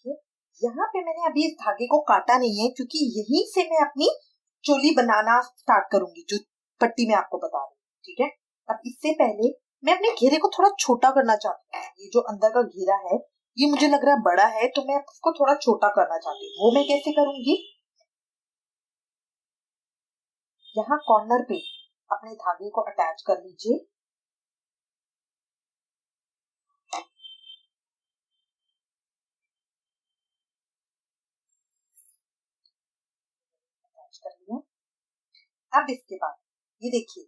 देखिए यहाँ पे मैंने अभी इस धागे को काटा नहीं है, क्योंकि यहीं से मैं अपनी चोली बनाना स्टार्ट करूंगी, जो पट्टी में आपको बता रही हूँ। ठीक है, अब इससे पहले मैं अपने घेरे को थोड़ा छोटा करना चाहती हूँ। ये जो अंदर का घेरा है ये मुझे लग रहा है बड़ा है, तो मैं उसको थोड़ा छोटा करना चाहती हूँ। वो मैं कैसे करूंगी, यहाँ कॉर्नर पे अपने धागे को अटैच कर लीजिए। अटैच कर लिया। अब इसके बाद ये देखिए,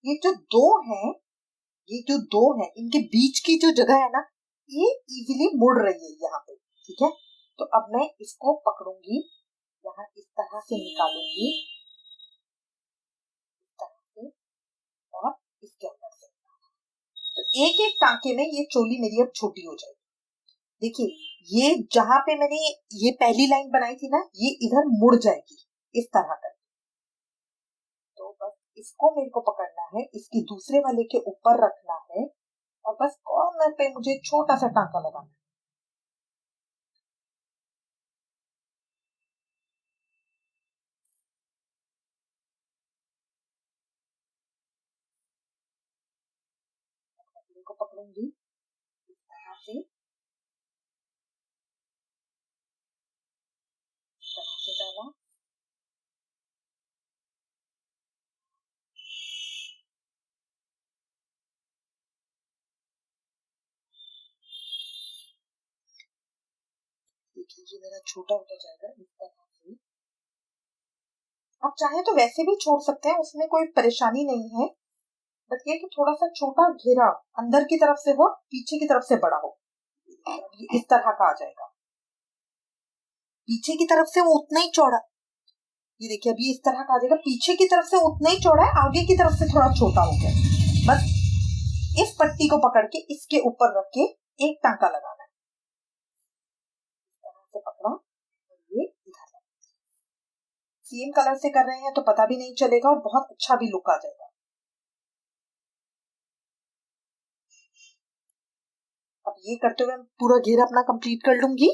ये जो दो है, ये जो दो है इनके बीच की जो जगह है ना, ये इजीली मुड़ रही है यहाँ पे। ठीक है, तो अब मैं इसको पकड़ूंगी, यहाँ इस तरह से निकालूंगी, इस तरह से, और इसके अंदर से। तो एक एक टांके में ये चोली मेरी अब छोटी हो जाएगी। देखिए ये जहां पे मैंने ये पहली लाइन बनाई थी ना, ये इधर मुड़ जाएगी इस तरह कर। तो बस इसको मेरे को पकड़ना है, इसकी दूसरे वाले के ऊपर रखना है, और बस कॉर्नर पे मुझे छोटा सा टांका लगाना है। को पकड़ूंगी इस तरह से, इस तरह से डाला, देखिए ये मेरा छोटा होता जाएगा इस तरह से। आप चाहे तो वैसे भी छोड़ सकते हैं, उसमें कोई परेशानी नहीं है, बट ये कि थोड़ा सा छोटा घेरा अंदर की तरफ से हो, पीछे की तरफ से बड़ा हो। ये इस तरह का आ जाएगा, पीछे की तरफ से वो उतना ही चौड़ा, ये देखिए अभी इस तरह का आ जाएगा, पीछे की तरफ से उतना ही चौड़ा है, आगे की तरफ से थोड़ा छोटा हो गया। बस इस पट्टी को पकड़ के इसके ऊपर रख के एक टांका लगाना है, इस तरह से पकड़ा, और ये इधर सेम कलर से कर रहे हैं तो पता भी नहीं चलेगा, और बहुत अच्छा भी लुक आ जाएगा। अब ये करते हुए पूरा घेरा अपना कंप्लीट कर लूंगी।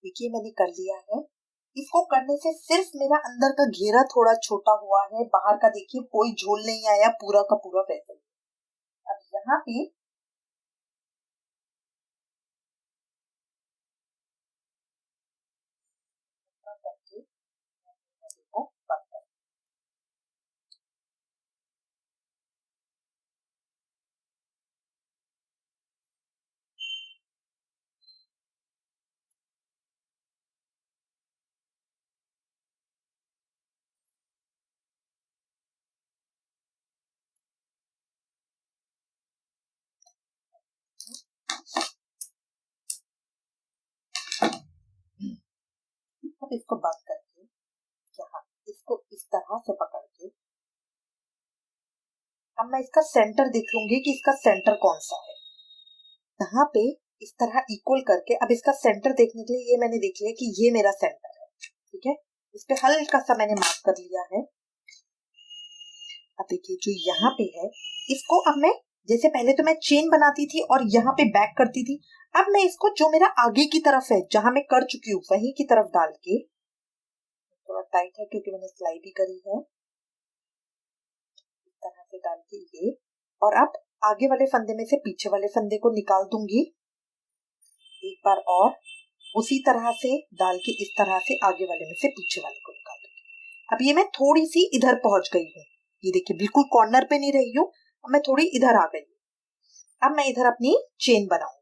देखिए मैंने कर लिया है। इसको करने से सिर्फ मेरा अंदर का घेरा थोड़ा छोटा हुआ है, बाहर का देखिए कोई झोल नहीं आया, पूरा का पूरा वैसे ही। अब यहाँ पे करके को बंद कर, अब इसको बंद करके यहाँ इसको इस तरह से पकड़ के, अब मैं इसका सेंटर देख लूंगी कि इसका सेंटर कौन सा है। यहाँ पे इस तरह इक्वल करके, अब इसका सेंटर देखने के लिए ये मैंने देख लिया कि ये मेरा सेंटर है। ठीक है, इस पे हल्का सा मैंने मार्क कर लिया है। अब देखिए जो यहाँ पे है, इसको अब मैं, जैसे पहले तो मैं चेन बनाती थी और यहाँ पे बैक करती थी, अब मैं इसको जो मेरा आगे की तरफ है जहां मैं कर चुकी हूँ वहीं की तरफ डाल के, थोड़ा टाइट है क्योंकि मैंने सिलाई भी करी है, इस तरह से डाल के ये, और अब आगे वाले फंदे में से पीछे वाले फंदे को निकाल दूंगी एक बार, और उसी तरह से डाल के इस तरह से आगे वाले में से पीछे वाले को निकाल दूंगी। अब ये मैं थोड़ी सी इधर पहुंच गई हूँ, ये देखिए बिल्कुल कॉर्नर पे नहीं रही हूँ, अब मैं थोड़ी इधर आ गई हूँ। अब मैं इधर अपनी चेन बनाऊंगी।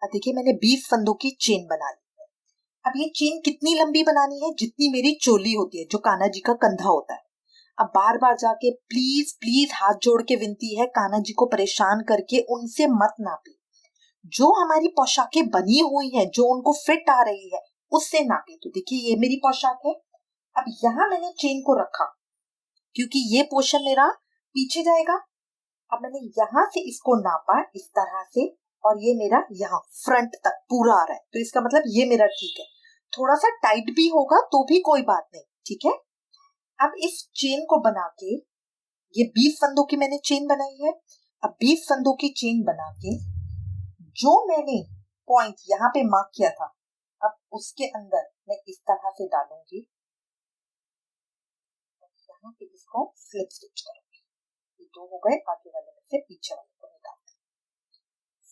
अब देखिए मैंने 20 फंदों की चेन बना ली है। अब ये चेन कितनी लंबी बनानी है, जितनी मेरी चोली होती है, जो कान्हा जी का कंधा होता है। अब बार बार जाके प्लीज प्लीज हाथ जोड़ के विनती है, कान्हा जी को परेशान करके उनसे मत नापे। जो हमारी पोशाकें बनी हुई है, जो उनको फिट आ रही है, उससे नापे। तो देखिए ये मेरी पोशाक है। अब यहाँ मैंने चेन को रखा क्योंकि ये पोर्शन मेरा पीछे जाएगा। अब मैंने यहाँ से इसको नापा इस तरह से, और ये मेरा यहाँ फ्रंट तक पूरा आ रहा है, तो इसका मतलब ये मेरा ठीक है। थोड़ा सा टाइट भी होगा तो भी कोई बात नहीं, ठीक है। अब इस चेन को बना के, ये 20 फंदों की मैंने चेन बनाई है। अब 20 फंदों की चेन बना के जो मैंने पॉइंट यहाँ पे मार्क किया था, अब उसके अंदर मैं इस तरह से डालूंगी, यहाँ पे इसको स्लिप स्टिच करूंगी। ये दो हो गए, आगे वाले में से पीछे वाले को निकाल,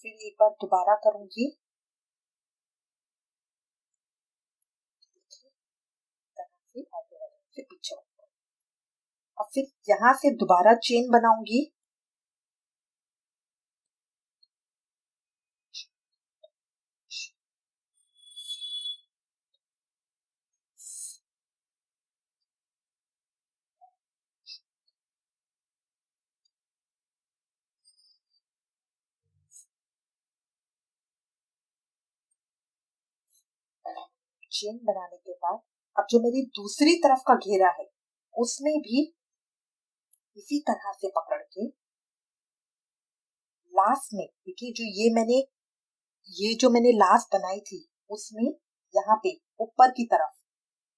फिर एक बार दोबारा करूंगी, तरह से आगे वाले में से पीछे वाले को। अब फिर यहाँ से दोबारा चेन बनाऊंगी, चेन बनाने के बाद अब जो मेरी दूसरी तरफ का घेरा है उसमें भी इसी तरह से पकड़ के लास्ट में, देखिए ये जो मैंने लास्ट बनाई थी उसमें यहाँ पे ऊपर की तरफ,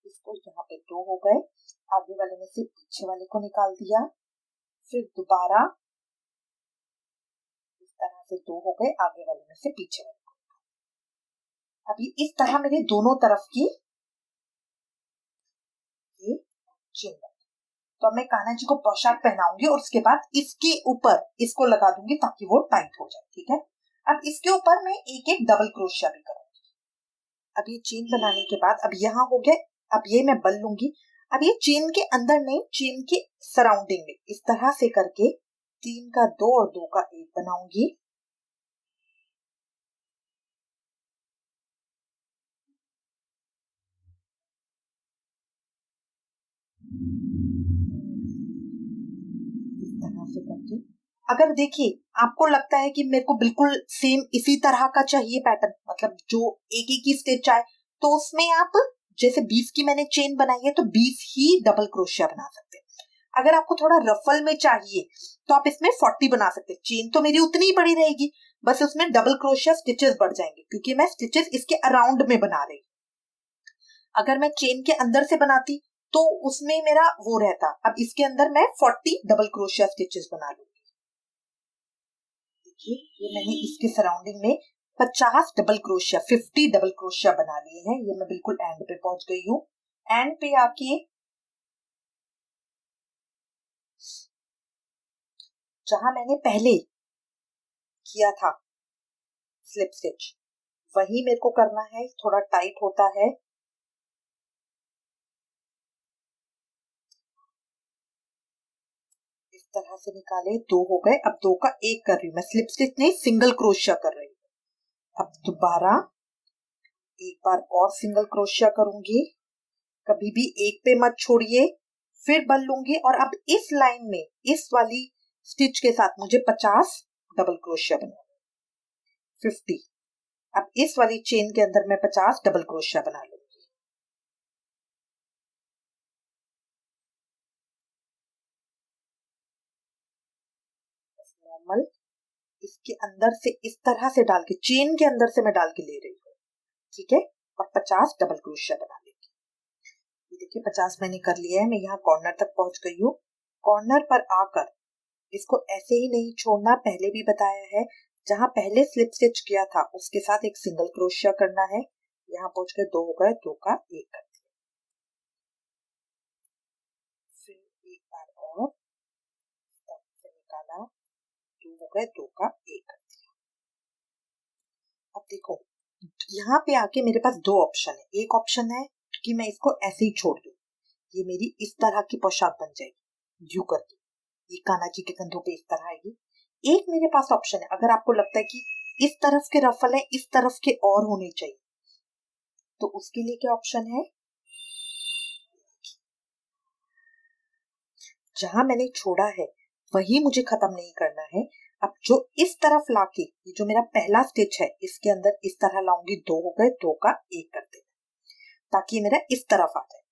इसको यहाँ पे दो हो गए, आगे वाले में से पीछे वाले को निकाल दिया, फिर दोबारा इस तरह से दो हो गए, आगे वाले में से पीछे वाले को। अभी इस तरह मेरे दोनों तरफ की ये चेन बन। तो अब मैं कान्हा जी को पोशाक पहनाऊंगी और उसके बाद इसके ऊपर इसको लगा दूंगी ताकि वो टाइट हो जाए, ठीक है। अब इसके ऊपर मैं एक एक डबल क्रोशिया भी करूंगी। अब ये चेन बनाने के बाद अब यहाँ हो गया, अब ये मैं बल लूंगी। अब ये चेन के अंदर नहीं, चेन के सराउंडिंग में इस तरह से करके 3 का 2 और 2 का 1 बनाऊंगी। इस तरह से करके, अगर देखिए आपको लगता है कि मेरे को बिल्कुल सेम इसी तरह का चाहिए पैटर्न, मतलब जो एक एक ही स्टिच आए, तो उसमें आप जैसे 20 की मैंने चेन बनाई है तो 20 ही डबल क्रोशिया बना सकते हैं। अगर आपको थोड़ा रफल में चाहिए तो आप इसमें 40 बना सकते हैं। चेन तो मेरी उतनी ही बड़ी रहेगी, बस उसमें डबल क्रोशिया स्टिचेस बढ़ जाएंगे क्योंकि मैं स्टिचेस इसके अराउंड में बना रही हूँ। अगर मैं चेन के अंदर से बनाती तो उसमें मेरा वो रहता। अब इसके अंदर मैं 40 डबल क्रोशिया स्टिचेस बना लूंगी। देखिए ये मैंने इसके सराउंडिंग में 50 डबल क्रोशिया, 50 डबल क्रोशिया बना लिए हैं। ये मैं बिल्कुल एंड पे पहुंच गई हूँ। एंड पे आके जहां मैंने पहले किया था स्लिप स्टिच, वही मेरे को करना है। थोड़ा टाइट होता है, इस तरह से निकाले, दो हो गए। अब 2 का 1 कर रही हूँ मैं, स्लिप स्टिच नहीं सिंगल क्रोशिया कर रही हूँ। अब दोबारा एक बार और सिंगल क्रोशिया करूंगी, कभी भी एक पे मत छोड़िए, फिर बल लूंगी। और अब इस लाइन में इस वाली स्टिच के साथ मुझे 50 डबल क्रोशिया बना, 50। अब इस वाली चेन के अंदर मैं 50 डबल क्रोशिया बना लूंगी। नॉर्मल इसके अंदर से इस तरह से डाल के, चेन के अंदर से मैं डाल के ले रही हूँ, ठीक है। और 50 डबल क्रोशिया बना लेंगे। ये देखिए 50 मैंने कर लिया है। मैं यहाँ कॉर्नर तक पहुंच गई हूँ। कॉर्नर पर आकर इसको ऐसे ही नहीं छोड़ना, पहले भी बताया है। जहां पहले स्लिप स्टिच किया था उसके साथ एक सिंगल क्रोशिया करना है। यहाँ पहुंच के 2 हो गए, 2 का 1 कर दिया, फिर एक बार और से निकाला, 2 हो गए, 2 का 1 कर दिया। अब देखो यहाँ पे आके मेरे पास दो ऑप्शन है। एक ऑप्शन है कि मैं इसको ऐसे ही छोड़ दूं, ये मेरी इस तरह की पोशाक बन जाएगी यू करके, ये कान्हा जी के कंधों पे इस तरह आएगी। एक मेरे पास ऑप्शन है, अगर आपको लगता है कि इस तरफ के रफल है, इस तरफ के और होने चाहिए, तो उसके लिए क्या ऑप्शन है, जहां मैंने छोड़ा है वही मुझे खत्म नहीं करना है। अब जो इस तरफ लाके, ये जो मेरा पहला स्टिच है इसके अंदर इस तरह लाऊंगी, 2 हो गए, 2 का 1 कर देना ताकि मेरा इस तरफ आ जाए।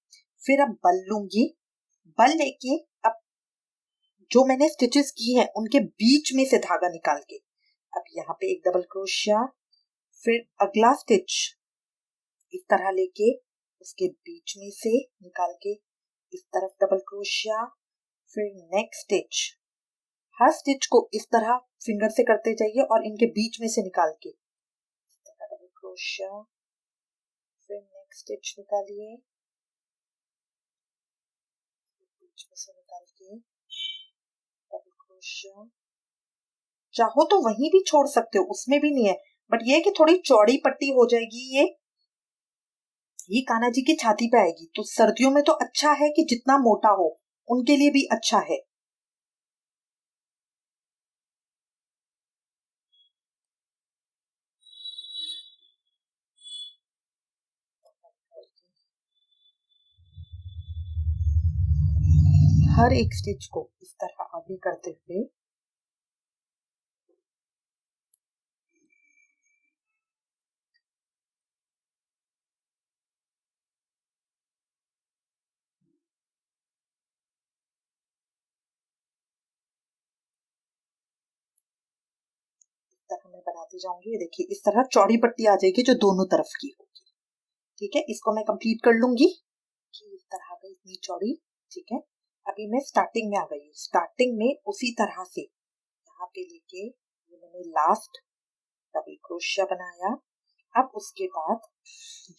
फिर अब बल लूंगी, बल लेके अब जो मैंने स्टिचेस की है उनके बीच में से धागा निकाल के अब यहाँ पे एक डबल क्रोशिया, फिर अगला स्टिच इस तरह लेके उसके बीच में से निकाल के इस तरफ डबल क्रोशिया, फिर नेक्स्ट स्टिच। हर स्टिच को इस तरह फिंगर से करते जाइए और इनके बीच में से निकाल के डबल क्रोशिया, फिर नेक्स्ट स्टिच निकालिए, बीच में से निकाल के डबल क्रोशिया। चाहो तो वहीं भी छोड़ सकते हो, उसमें भी नहीं है, बट ये है कि थोड़ी चौड़ी पट्टी हो जाएगी। ये कान्हा जी की छाती पे आएगी, तो सर्दियों में तो अच्छा है कि जितना मोटा हो उनके लिए भी अच्छा है। हर एक स्टिच को इस तरह आगे करते हुए तरह मैं बनाती जाऊंगी। देखिए इस तरह चौड़ी पट्टी आ जाएगी जो दोनों तरफ की होगी। ठीक है, इसको मैं कंप्लीट कर लूंगी कि इस तरह गई इतनी चौड़ी। ठीक है, अभी मैं स्टार्टिंग में आ गई हूँ। स्टार्टिंग में उसी तरह से यहाँ पे लेके ये मैंने लास्ट डबल क्रोशिया बनाया। अब उसके बाद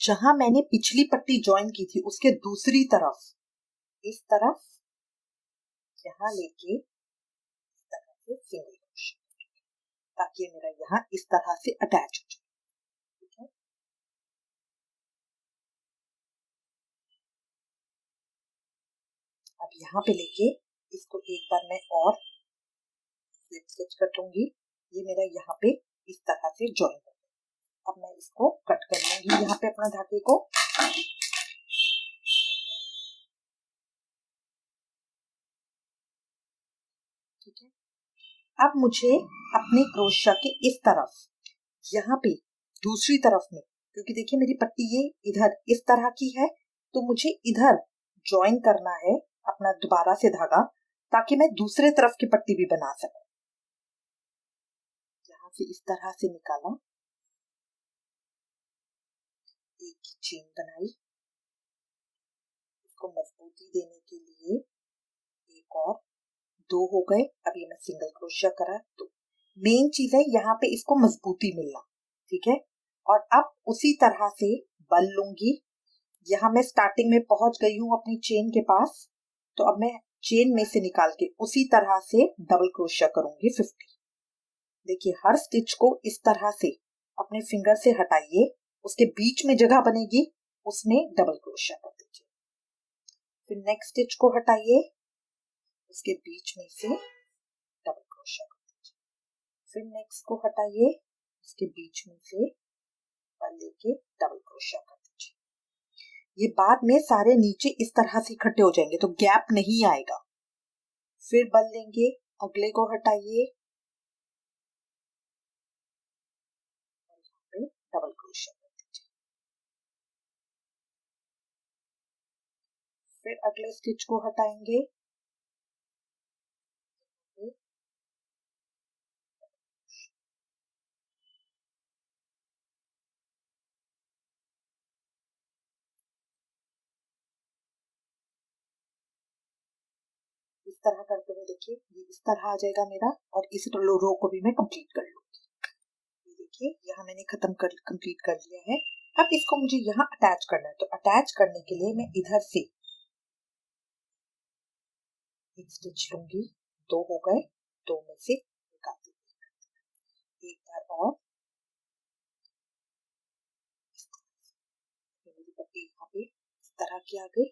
जहां मैंने पिछली पट्टी ज्वाइन की थी उसके दूसरी तरफ इस तरफ यहाँ लेके इस तरह से सिंगल क्रोशिया, ताकि मेरा यहाँ इस तरह से अटैच हो जाए। ठीक है, अब यहाँ पे लेके इसको एक बार मैं और स्टिच कर दूंगी। ये मेरा यहाँ पे इस तरह से ज्वाइन हो गया। अब मैं इसको कट कर लूंगी यहाँ पे अपना धागे को। ठीक है, अब मुझे अपने क्रोशिया के इस तरफ यहाँ पे दूसरी तरफ में, क्योंकि देखिए मेरी पट्टी ये इधर इस तरह की है, तो मुझे इधर ज्वाइन करना है अपना दोबारा से धागा, ताकि मैं दूसरे तरफ की पट्टी भी बना सकूं। यहाँ से इस तरह से निकाला, एक चेन बनाई, इसको मजबूती देने के लिए एक और, दो हो गए। अब ये मैं सिंगल क्रोशिया करा, तो मेन चीज है यहाँ पे इसको मजबूती मिलना। ठीक है, और अब उसी तरह से बल लूंगी। यहाँ मैं स्टार्टिंग में पहुंच गई हूँ अपनी चेन के पास, तो अब मैं चेन में से निकाल के उसी तरह से डबल क्रोशिया करूंगी 50। देखिए हर स्टिच को इस तरह से अपने फिंगर से हटाइए, उसके बीच में जगह बनेगी उसमें डबल क्रोशिया कर दीजिए। फिर नेक्स्ट स्टिच को हटाइए, उसके बीच में से डबल क्रोशिया कर दीजिए। फिर नेक्स्ट को हटाइए, उसके बीच में से बल लेके डबल क्रोशिया कर दीजिए। ये बाद में सारे नीचे इस तरह से इकट्ठे हो जाएंगे, तो गैप नहीं आएगा। फिर बल लेंगे, अगले को हटाइए, डबल क्रोशिया कर दीजिए। फिर अगले स्टिच को हटाएंगे, इस तरह करते हुए देखिए ये इस तरह आ जाएगा मेरा, और इस रो को भी मैं कंप्लीट कर लूंगी। ये देखिए यहाँ मैंने कंप्लीट कर लिया है। अब इसको मुझे यहाँ अटैच करना है, तो अटैच करने के लिए मैं इधर से एक स्टिच लूंगी। दो हो गए, दो में से निकाल दूंगी, एक बार और। मेरी पट्टी यहाँ पे इस तरह की आ गई।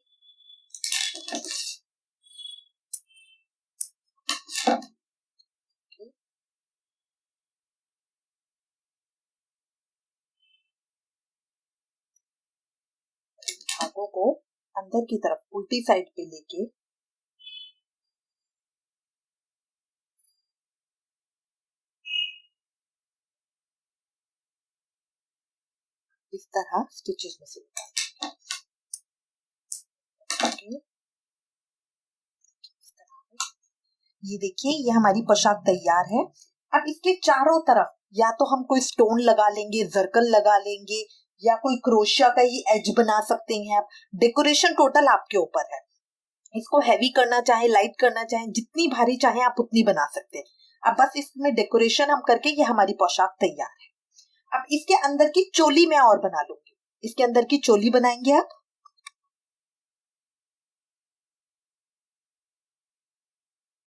धागों को अंदर की तरफ उल्टी साइड पे लेके इस तरह स्टिचेस में से निकाल। ये देखिए ये हमारी पोशाक तैयार है। अब इसके चारों तरफ या तो हम कोई स्टोन लगा लेंगे, जरकन लगा लेंगे, या कोई क्रोशिया का ही एज बना सकते हैं आप। डेकोरेशन टोटल आपके ऊपर है। इसको हैवी करना चाहे, लाइट करना चाहे, जितनी भारी चाहे आप उतनी बना सकते हैं। अब बस इसमें डेकोरेशन हम करके ये हमारी पोशाक तैयार है। अब इसके अंदर की चोली मैं और बना लूंगी। इसके अंदर की चोली बनाएंगे आप।